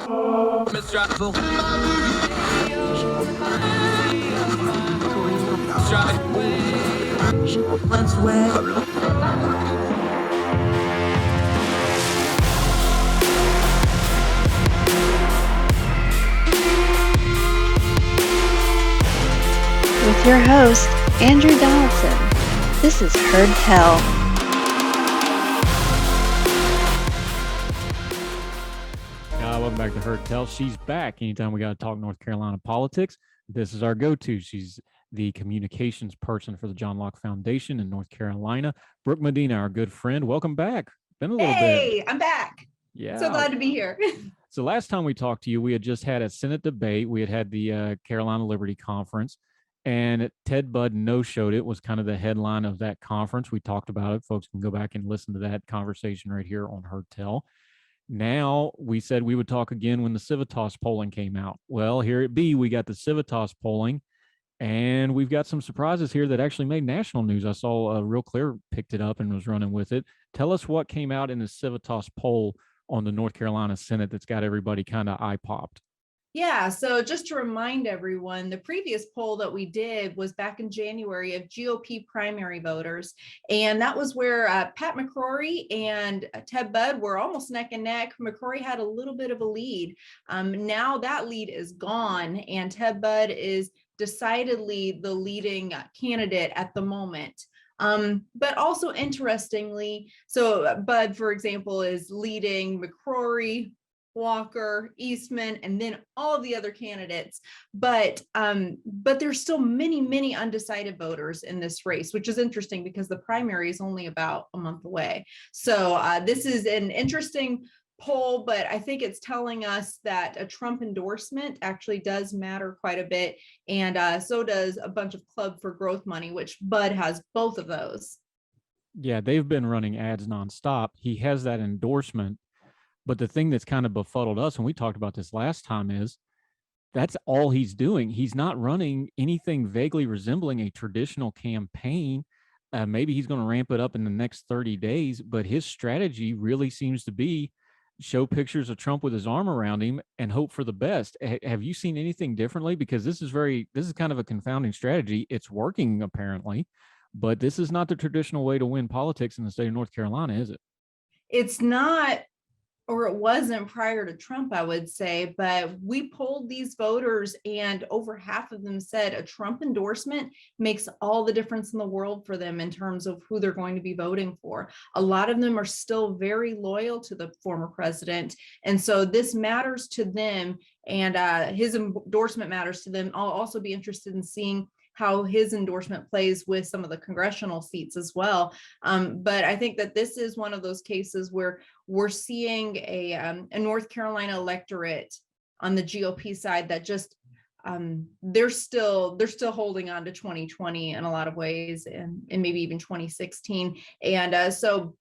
With your host, Andrew Donaldson. This is Heard Tell. Welcome back to Heard Tell. She's back. Anytime we got to talk North Carolina politics, this is our go-to. She's the communications person for the John Locke Foundation in North Carolina. Brooke Medina, our good friend. Welcome back. Been a little bit. Hey, I'm back. Yeah. So glad to be here. So last time we talked to you, we had just had a Senate debate. We had the Carolina Liberty Conference, and Ted Budd no-showed. It was kind of the headline of that conference. We talked about it. Folks can go back and listen to that conversation right here on Heard Tell. Now, we said we would talk again when the Civitas polling came out. Well, here it be. We got the Civitas polling, and we've got some surprises here that actually made national news. I saw Real Clear picked it up and was running with it. Tell us what came out in the Civitas poll on the North Carolina Senate that's got everybody kind of eye-popped. Yeah, so just to remind everyone, the previous poll that we did was back in January of GOP primary voters. And that was where Pat McCrory and Ted Budd were almost neck and neck. McCrory had a little bit of a lead. Now that lead is gone, and Ted Budd is decidedly the leading candidate at the moment. But also interestingly, so Budd, for example, is leading McCrory, Walker, Eastman, and then all of the other candidates. But there's still many undecided voters in this race, which is interesting because the primary is only about a month away. So this is an interesting poll, but I think it's telling us that a Trump endorsement actually does matter quite a bit. And so does a bunch of Club for Growth money, which Budd has both of those. Yeah, they've been running ads nonstop. He has that endorsement. But the thing that's kind of befuddled us, and we talked about this last time, is that's all he's doing. He's not running anything vaguely resembling a traditional campaign. Maybe he's going to ramp it up in the next 30 days, but his strategy really seems to be show pictures of Trump with his arm around him and hope for the best. Have you seen anything differently? Because this is kind of a confounding strategy. It's working apparently, but this is not the traditional way to win politics in the state of North Carolina, is it? It's not. Or it wasn't prior to Trump, I would say, but we polled these voters and over half of them said a Trump endorsement makes all the difference in the world for them in terms of who they're going to be voting for. A lot of them are still very loyal to the former president. And so this matters to them, and his endorsement matters to them. I'll also be interested in seeing how his endorsement plays with some of the congressional seats as well. But I think that this is one of those cases where we're seeing a North Carolina electorate on the GOP side that just they're still holding on to 2020 in a lot of ways, and maybe even 2016. And so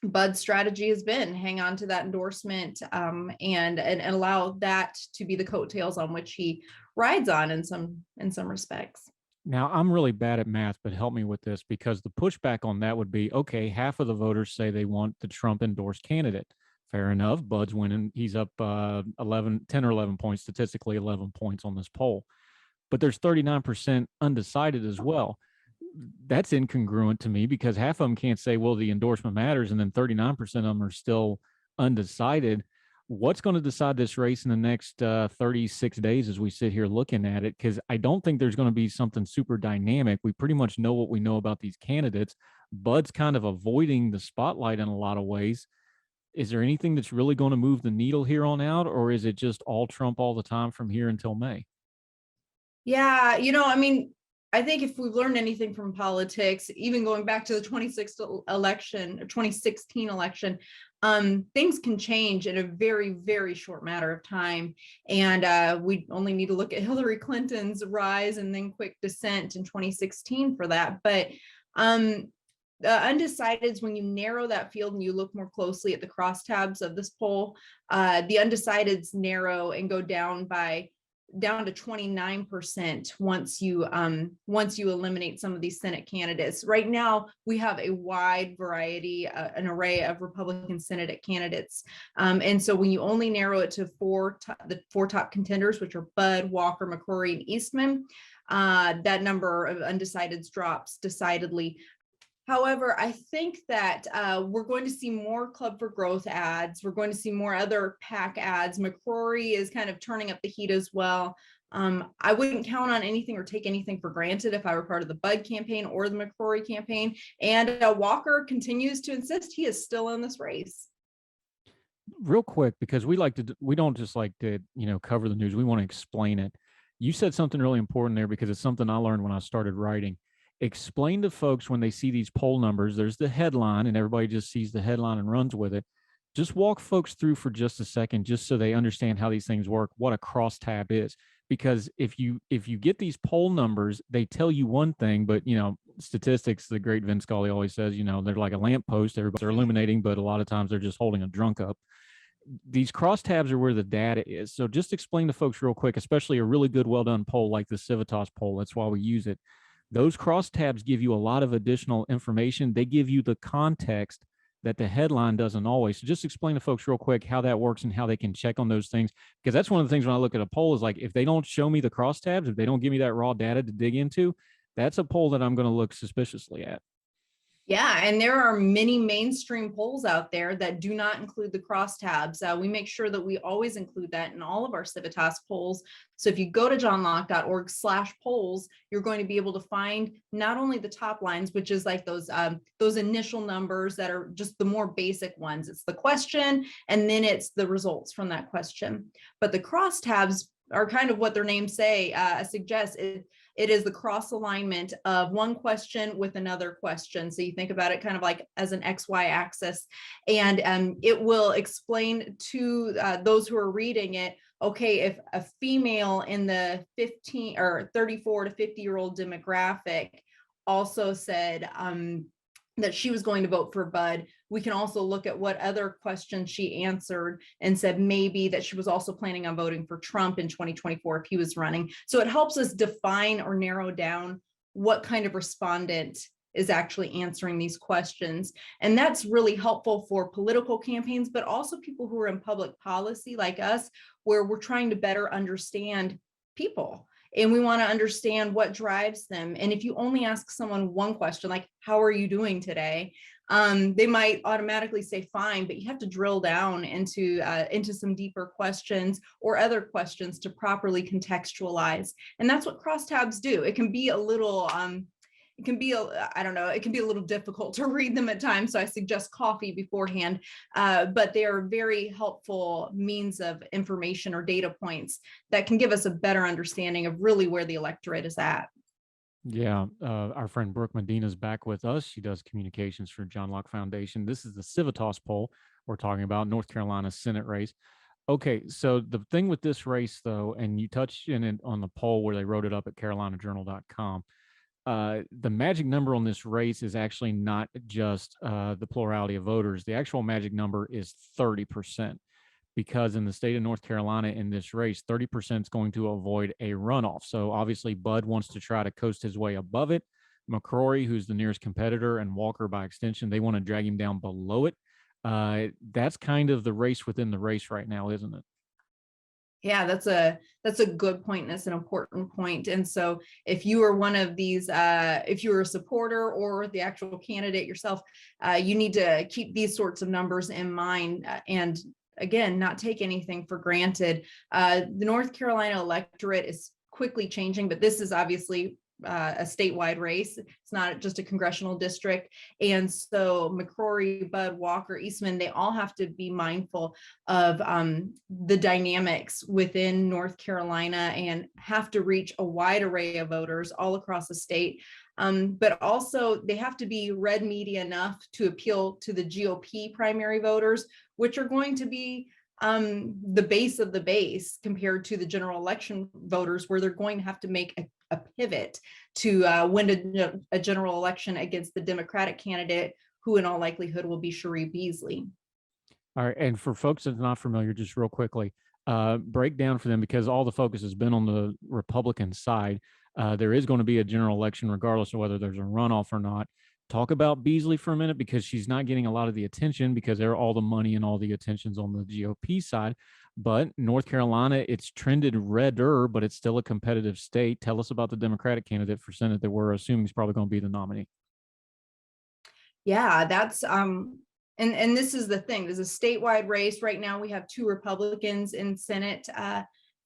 Budd's strategy has been hang on to that endorsement and allow that to be the coattails on which he rides on in some respects. Now, I'm really bad at math, but help me with this, because the pushback on that would be, okay, half of the voters say they want the Trump-endorsed candidate. Fair enough. Budd's winning. He's up 10 or 11 points, statistically 11 points on this poll. But there's 39% undecided as well. That's incongruent to me, because half of them can't say, well, the endorsement matters, and then 39% of them are still undecided. What's going to decide this race in the next 36 days as we sit here looking at it? Because I don't think there's going to be something super dynamic. We pretty much know what we know about these candidates. Budd's kind of avoiding the spotlight in a lot of ways. Is there anything that's really going to move the needle here on out, or is it just all Trump all the time from here until May? Yeah, I think if we've learned anything from politics, even going back to the 2016 election, things can change in a very, very short matter of time. And we only need to look at Hillary Clinton's rise and then quick descent in 2016 for that. But the undecideds, when you narrow that field and you look more closely at the crosstabs of this poll, the undecideds narrow and go down by down to 29% once you eliminate some of these Senate candidates. Right now, we have a wide variety, an array of Republican Senate candidates. And so when you only narrow it to the four top contenders, which are Budd, Walker, McCrory, and Eastman, that number of undecideds drops decidedly. However, I think that we're going to see more Club for Growth ads. We're going to see more other PAC ads. McCrory is kind of turning up the heat as well. I wouldn't count on anything or take anything for granted if I were part of the Budd campaign or the McCrory campaign. And Walker continues to insist he is still in this race. Real quick, because we don't just like to, cover the news. We want to explain it. You said something really important there, because it's something I learned when I started writing. Explain to folks when they see these poll numbers, there's the headline and everybody just sees the headline and runs with it. Just walk folks through for just a second, just so they understand how these things work, what a crosstab is. Because if you get these poll numbers, they tell you one thing, but statistics, the great Vince Scully always says, they're like a lamppost, everybody's illuminating, but a lot of times they're just holding a drunk up. These crosstabs are where the data is. So just explain to folks real quick, especially a really good, well-done poll like the Civitas poll. That's why we use it. Those crosstabs give you a lot of additional information. They give you the context that the headline doesn't always. So just explain to folks real quick how that works and how they can check on those things. Because that's one of the things when I look at a poll is like, if they don't show me the crosstabs, if they don't give me that raw data to dig into, that's a poll that I'm going to look suspiciously at. Yeah, and there are many mainstream polls out there that do not include the crosstabs. We make sure that we always include that in all of our Civitas polls. So if you go to johnlocke.org/polls, you're going to be able to find not only the top lines, which is like those initial numbers that are just the more basic ones. It's the question, and then it's the results from that question. But the crosstabs are kind of what their names suggests. It is the cross alignment of one question with another question. So you think about it kind of like as an XY axis, and it will explain to those who are reading it, okay, if a female in the 34 to 50-year-old demographic also said that she was going to vote for Budd, we can also look at what other questions she answered and said maybe that she was also planning on voting for Trump in 2024 if he was running. So it helps us define or narrow down what kind of respondent is actually answering these questions. And that's really helpful for political campaigns, but also people who are in public policy like us, where we're trying to better understand people. And we want to understand what drives them. And if you only ask someone one question, like, how are you doing today? They might automatically say fine, but you have to drill down into some deeper questions or other questions to properly contextualize. And that's what crosstabs do. It can be a little, it can be a little difficult to read them at times. So I suggest coffee beforehand, but they are very helpful means of information or data points that can give us a better understanding of really where the electorate is at. Yeah, our friend Brooke Medina is back with us. She does communications for John Locke Foundation. This is the Civitas poll we're talking about, North Carolina Senate race. Okay, so the thing with this race, though, and you touched in it on the poll where they wrote it up at carolinajournal.com, the magic number on this race is actually not just the plurality of voters. The actual magic number is 30%, because in the state of North Carolina in this race, 30% is going to avoid a runoff. So obviously Budd wants to try to coast his way above it. McCrory, who's the nearest competitor, and Walker by extension, they want to drag him down below it. That's kind of the race within the race right now, isn't it? Yeah, that's a good point. And that's an important point. And so if you are one of these, if you're a supporter or the actual candidate yourself, you need to keep these sorts of numbers in mind and again, not take anything for granted. The North Carolina electorate is quickly changing, but this is obviously a statewide race. It's not just a congressional district. And so McCrory, Budd, Walker, Eastman, they all have to be mindful of the dynamics within North Carolina and have to reach a wide array of voters all across the state. But also they have to be read media enough to appeal to the GOP primary voters, which are going to be the base of the base compared to the general election voters, where they're going to have to make a pivot to win a general election against the Democratic candidate, who in all likelihood will be Cherie Beasley. All right. And for folks that are not familiar, just real quickly, break down for them, because all the focus has been on the Republican side. There is going to be a general election regardless of whether there's a runoff or not. Talk about Beasley for a minute, because she's not getting a lot of the attention because all the money and all the attention's on the GOP side. But North Carolina, it's trended redder, but it's still a competitive state. Tell us about the Democratic candidate for Senate that we're assuming is probably going to be the nominee. Yeah, that's and this is the thing. There's a statewide race right now. We have 2 Republicans in Senate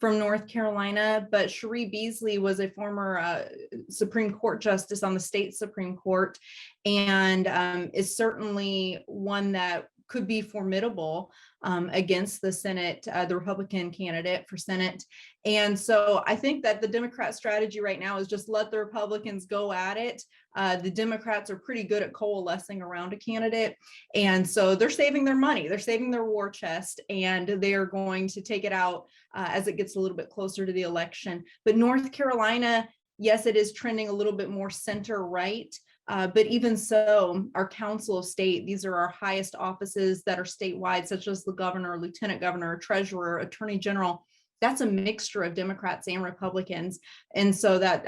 from North Carolina, but Cherie Beasley was a former Supreme Court justice on the state Supreme Court, and is certainly one that could be formidable against the Senate, the Republican candidate for Senate. And so I think that the Democrat strategy right now is just let the Republicans go at it. The Democrats are pretty good at coalescing around a candidate. And so they're saving their money. They're saving their war chest, and they're going to take it out as it gets a little bit closer to the election. But North Carolina, yes, it is trending a little bit more center right. But even so, our Council of State, these are our highest offices that are statewide, such as the governor, lieutenant governor, treasurer, attorney general. That's a mixture of Democrats and Republicans. And so that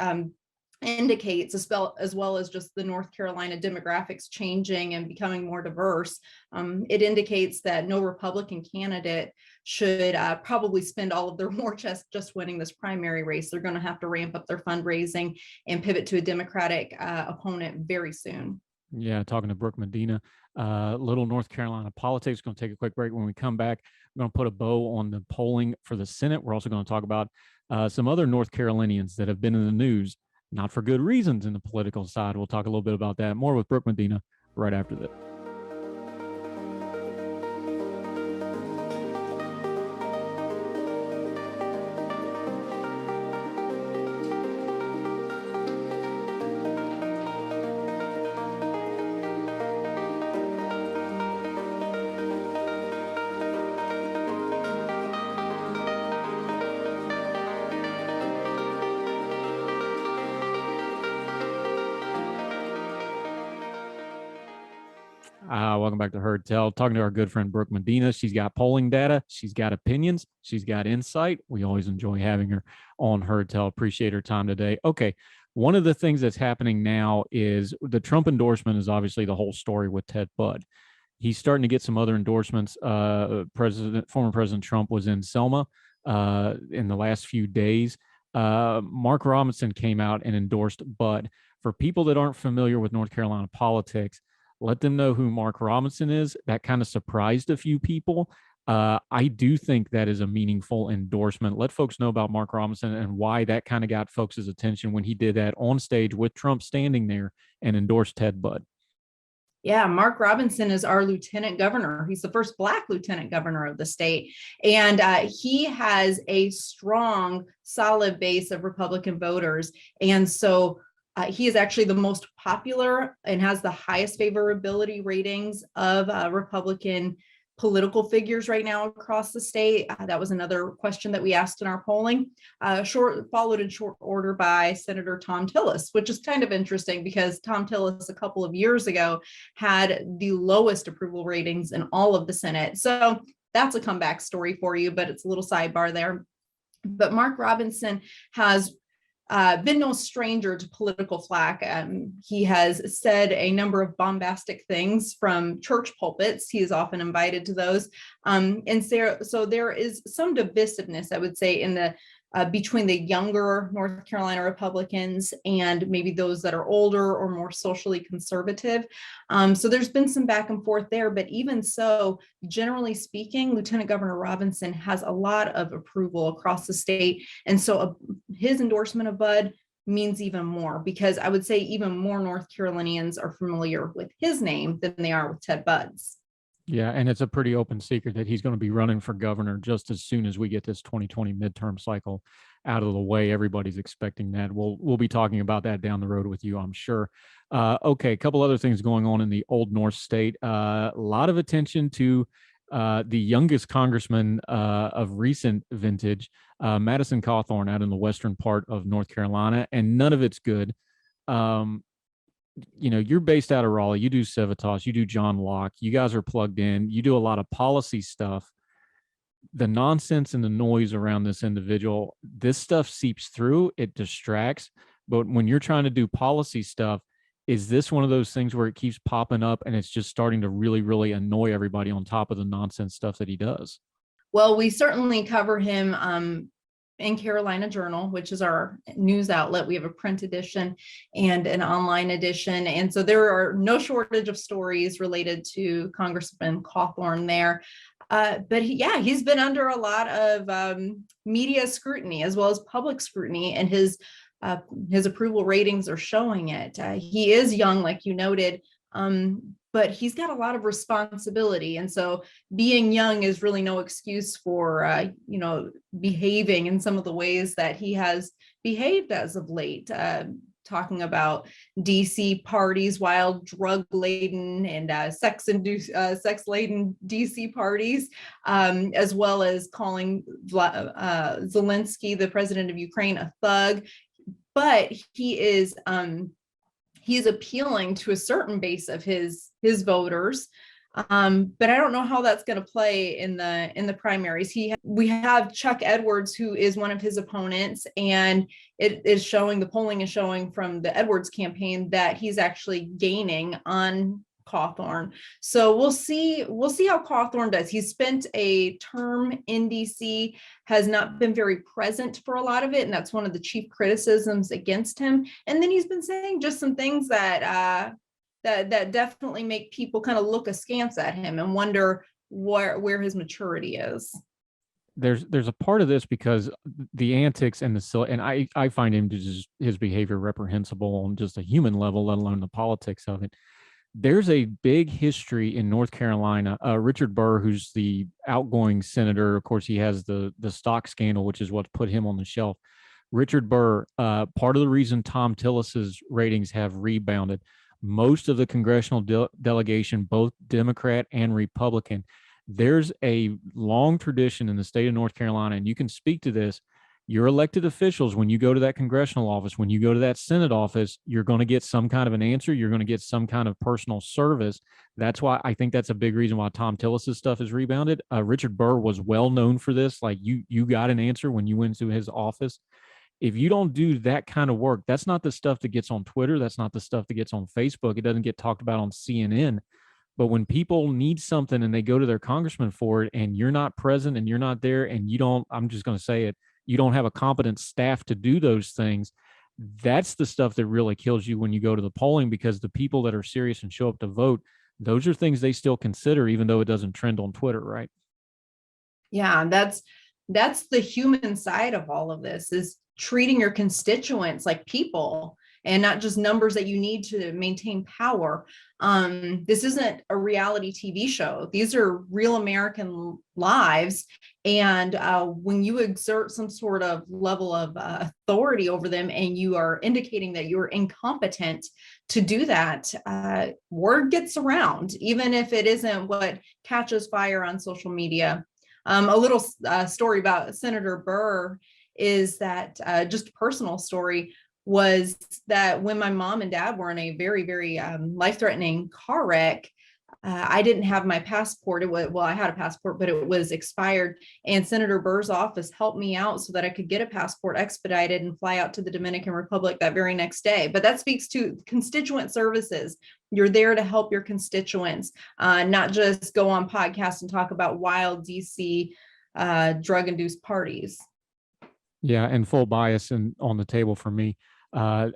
indicates, as well as just the North Carolina demographics changing and becoming more diverse, it indicates that no Republican candidate should probably spend all of their war chest just winning this primary race. They're going to have to ramp up their fundraising and pivot to a Democratic opponent very soon. Yeah, talking to Brooke Medina, little North Carolina politics. Going to take a quick break. When we come back, we're going to put a bow on the polling for the Senate. We're also going to talk about some other North Carolinians that have been in the news, not for good reasons, in the political side. We'll talk a little bit about that. More with Brooke Medina right after this. Welcome back to Heard Tell. Talking to our good friend Brooke Medina. She's got polling data. She's got opinions. She's got insight. We always enjoy having her on Heard Tell. Appreciate her time today. Okay, one of the things that's happening now is the Trump endorsement is obviously the whole story with Ted Budd. He's starting to get some other endorsements. Former President Trump was in Selma in the last few days. Mark Robinson came out and endorsed Budd. For people that aren't familiar with North Carolina politics, let them know who Mark Robinson is. That kind of surprised a few people. I do think that is a meaningful endorsement. Let folks know about Mark Robinson and why that kind of got folks' attention when he did that on stage with Trump standing there and endorsed Ted Budd. Yeah, Mark Robinson is our lieutenant governor. He's the first Black lieutenant governor of the state. And he has a strong, solid base of Republican voters. And so he is actually the most popular and has the highest favorability ratings of Republican political figures right now across the state. That was another question that we asked in our polling, followed in short order by Senator Thom Tillis, which is kind of interesting because Thom Tillis a couple of years ago had the lowest approval ratings in all of the Senate. So that's a comeback story for you, but it's a little sidebar there. But Mark Robinson has been no stranger to political flack. He has said a number of bombastic things from church pulpits. He is often invited to those. And so there is some divisiveness, I would say, in the between the younger North Carolina Republicans and maybe those that are older or more socially conservative. So there's been some back and forth there, but even so, generally speaking, Lieutenant Governor Robinson has a lot of approval across the state. And so his endorsement of Budd means even more, because I would say even more North Carolinians are familiar with his name than they are with Ted Budd's. Yeah, and it's a pretty open secret that he's going to be running for governor just as soon as we get this 2020 midterm cycle out of the way. Everybody's expecting that. We'll be talking about that down the road with you, I'm sure. Okay, a couple other things going on in the Old North State. A lot of attention to the youngest congressman of recent vintage, Madison Cawthorn, out in the western part of North Carolina, and none of it's good. You know, you're based out of Raleigh, you do Civitas, you do John Locke, you guys are plugged in, you do a lot of policy stuff. the nonsense and the noise around this individual, this stuff seeps through, it distracts. But when you're trying to do policy stuff, is this one of those things where it keeps popping up and it's just starting to really, really annoy everybody on top of the nonsense stuff that he does? Well, we certainly cover him in Carolina Journal, which is our news outlet. We have a print edition and an online edition. And so there are no shortage of stories related to Congressman Cawthorn there. But he's been under a lot of media scrutiny as well as public scrutiny, and his approval ratings are showing it. He is young, like you noted, but he's got a lot of responsibility. And so being young is really no excuse for, behaving in some of the ways that he has behaved as of late, talking about DC parties, wild drug-laden and sex-laden DC parties, as well as calling Zelensky, the president of Ukraine, a thug. But he is appealing to a certain base of his voters, but I don't know how that's going to play in the primaries. We have Chuck Edwards, who is one of his opponents, and the polling is showing from the Edwards campaign that he's actually gaining on Cawthorn. So we'll see how Cawthorn does. He's spent a term in DC, has not been very present for a lot of it, and that's one of the chief criticisms against him. And then he's been saying just some things that definitely make people kind of look askance at him and wonder where his maturity is. There's a part of this because the antics and I find his behavior reprehensible on just a human level, let alone the politics of it. There's a big history in North Carolina. Richard Burr, who's the outgoing senator, of course, he has the stock scandal, which is what put him on the shelf. Richard Burr, part of the reason Tom Tillis's ratings have rebounded, most of the congressional delegation, both Democrat and Republican, there's a long tradition in the state of North Carolina, and you can speak to this. Your elected officials, when you go to that congressional office, when you go to that Senate office, you're going to get some kind of an answer. You're going to get some kind of personal service. That's why I think that's a big reason why Tom Tillis's stuff has rebounded. Richard Burr was well known for this. Like you got an answer when you went to his office. If you don't do that kind of work, that's not the stuff that gets on Twitter. That's not the stuff that gets on Facebook. It doesn't get talked about on CNN. But when people need something and they go to their congressman for it, and you're not present and you're not there, and you don't, I'm just going to say it, you don't have a competent staff to do those things, that's the stuff that really kills you when you go to the polling, because the people that are serious and show up to vote, those are things they still consider, even though it doesn't trend on Twitter, right? Yeah, that's the human side of all of this, is treating your constituents like people and not just numbers that you need to maintain power. This isn't a reality TV show. These are real American lives. And when you exert some sort of level of authority over them, and you are indicating that you're incompetent to do that, word gets around, even if it isn't what catches fire on social media. A little story about Senator Burr is that, just a personal story, was that when my mom and dad were in a very, very life-threatening car wreck, I didn't have my passport. I had a passport, but it was expired. And Senator Burr's office helped me out so that I could get a passport expedited and fly out to the Dominican Republic that very next day. But that speaks to constituent services. You're there to help your constituents, not just go on podcasts and talk about wild DC drug-induced parties. Yeah, and full bias and on the table for me.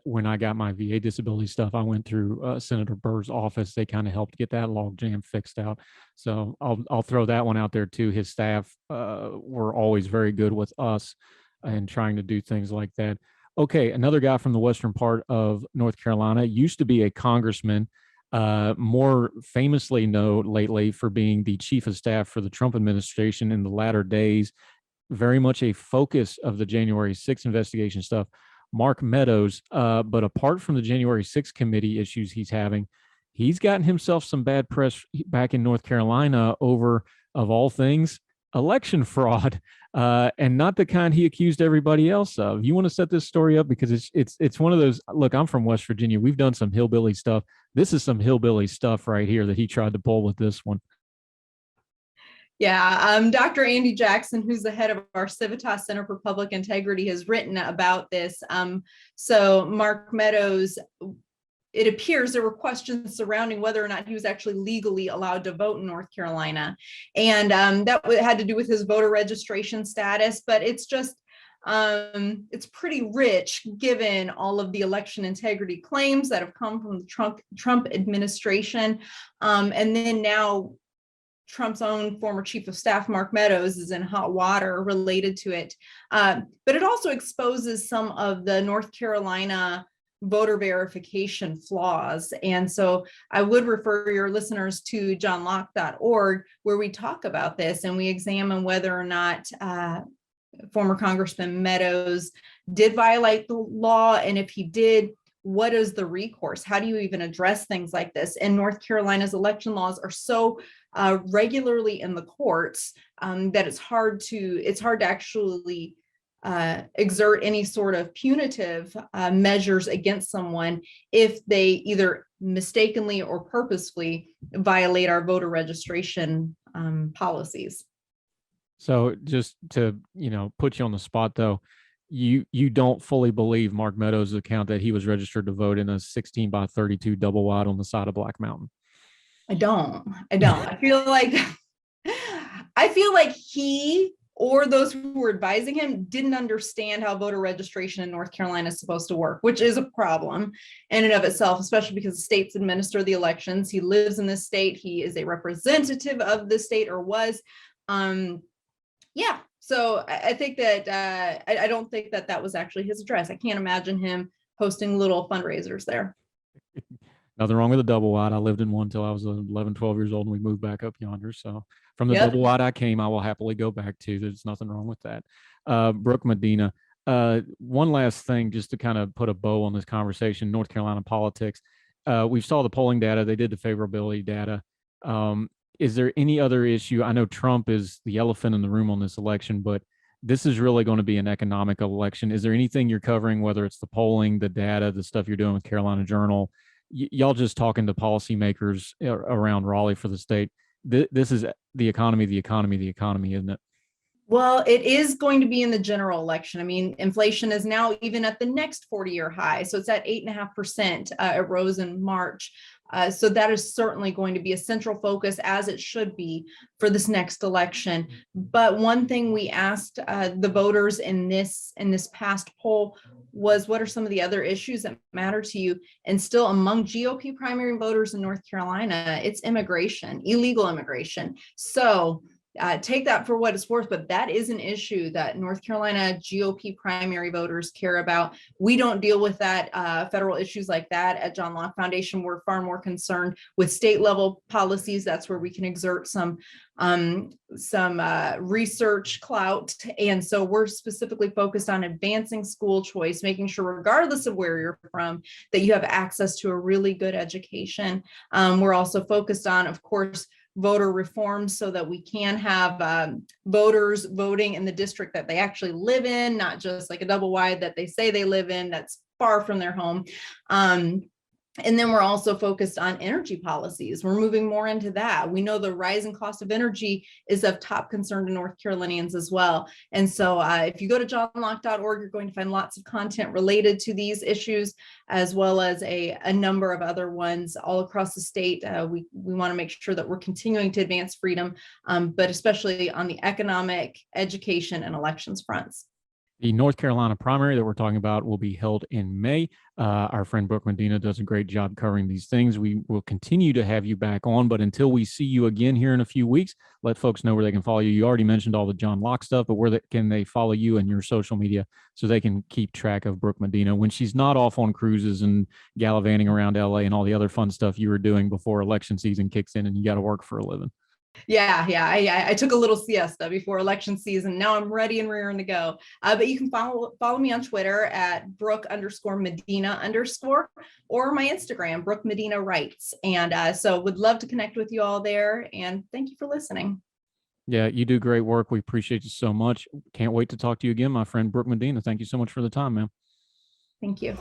When I got my VA disability stuff, I went through Senator Burr's office. They kind of helped get that logjam fixed out. So I'll throw that one out there too. His staff were always very good with us and trying to do things like that. Okay, another guy from the western part of North Carolina, used to be a congressman, more famously known lately for being the chief of staff for the Trump administration in the latter days, very much a focus of the January 6th investigation stuff. Mark Meadows, but apart from the January 6th committee issues he's having, he's gotten himself some bad press back in North Carolina over, of all things, election fraud, and not the kind he accused everybody else of. You want to set this story up, because it's one of those. Look, I'm from West Virginia. We've done some hillbilly stuff. This is some hillbilly stuff right here that he tried to pull with this one. Yeah, Dr. Andy Jackson, who's the head of our Civitas Center for Public Integrity, has written about this. So Mark Meadows, it appears there were questions surrounding whether or not he was actually legally allowed to vote in North Carolina. And that had to do with his voter registration status, but it's just, it's pretty rich given all of the election integrity claims that have come from the Trump administration. And then now Trump's own former chief of staff, Mark Meadows, is in hot water related to it. But it also exposes some of the North Carolina voter verification flaws. And so I would refer your listeners to johnlocke.org, where we talk about this and we examine whether or not former Congressman Meadows did violate the law. And if he did, what is the recourse? How do you even address things like this? And North Carolina's election laws are so regularly in the courts that it's hard to actually exert any sort of punitive measures against someone if they either mistakenly or purposefully violate our voter registration policies. So just to, put you on the spot though, you don't fully believe Mark Meadows' account that he was registered to vote in a 16 by 32 double wide on the side of Black Mountain? I don't. I feel like he or those who were advising him didn't understand how voter registration in North Carolina is supposed to work, which is a problem in and of itself, especially because the states administer the elections. He lives in this state. He is a representative of the state, or was. Yeah. So I think that I don't think that was actually his address. I can't imagine him hosting little fundraisers there. Nothing wrong with a double wide. I lived in one till I was 11, 12 years old, and we moved back up yonder. So from the double wide I came, I will happily go back to. There's nothing wrong with that. Brooke Medina, one last thing, just to kind of put a bow on this conversation, North Carolina politics. We saw the polling data. They did the favorability data. Is there any other issue? I know Trump is the elephant in the room on this election, but this is really going to be an economic election. Is there anything you're covering, whether it's the polling, the data, the stuff you're doing with Carolina Journal, y'all just talking to policymakers around Raleigh for the state? This is the economy, isn't it? Well, it is going to be in the general election. I mean, inflation is now even at the next 40-year high. So it's at 8.5%. It rose in March. So that is certainly going to be a central focus, as it should be, for this next election. But one thing we asked the voters in this past poll was, what are some of the other issues that matter to you? And still among GOP primary voters in North Carolina, it's immigration, illegal immigration. So take that for what it's worth, but that is an issue that North Carolina GOP primary voters care about. We don't deal with that federal issues like that at John Locke Foundation. We're far more concerned with state level policies. That's where we can exert some research clout. And so we're specifically focused on advancing school choice, making sure regardless of where you're from, that you have access to a really good education. We're also focused on, of course, voter reform so that we can have voters voting in the district that they actually live in, not just like a double wide that they say they live in that's far from their home. And then we're also focused on energy policies. We're moving more into that. We know the rising cost of energy is of top concern to North Carolinians as well. And so if you go to johnlocke.org, you're going to find lots of content related to these issues, as well as a number of other ones all across the state. We want to make sure that we're continuing to advance freedom, but especially on the economic, education, and elections fronts. The North Carolina primary that we're talking about will be held in May. Our friend Brooke Medina does a great job covering these things. We will continue to have you back on, but until we see you again here in a few weeks, let folks know where they can follow you. You already mentioned all the John Locke stuff, but where can they follow you and your social media so they can keep track of Brooke Medina when she's not off on cruises and gallivanting around LA and all the other fun stuff you were doing before election season kicks in and you got to work for a living? Yeah. I took a little siesta before election season. Now I'm ready and rearing to go. But you can follow me on Twitter at Brooke_Medina_ or my Instagram, Brooke Medina Writes. And so would love to connect with you all there. And thank you for listening. Yeah, you do great work. We appreciate you so much. Can't wait to talk to you again, my friend Brooke Medina. Thank you so much for the time, man. Thank you.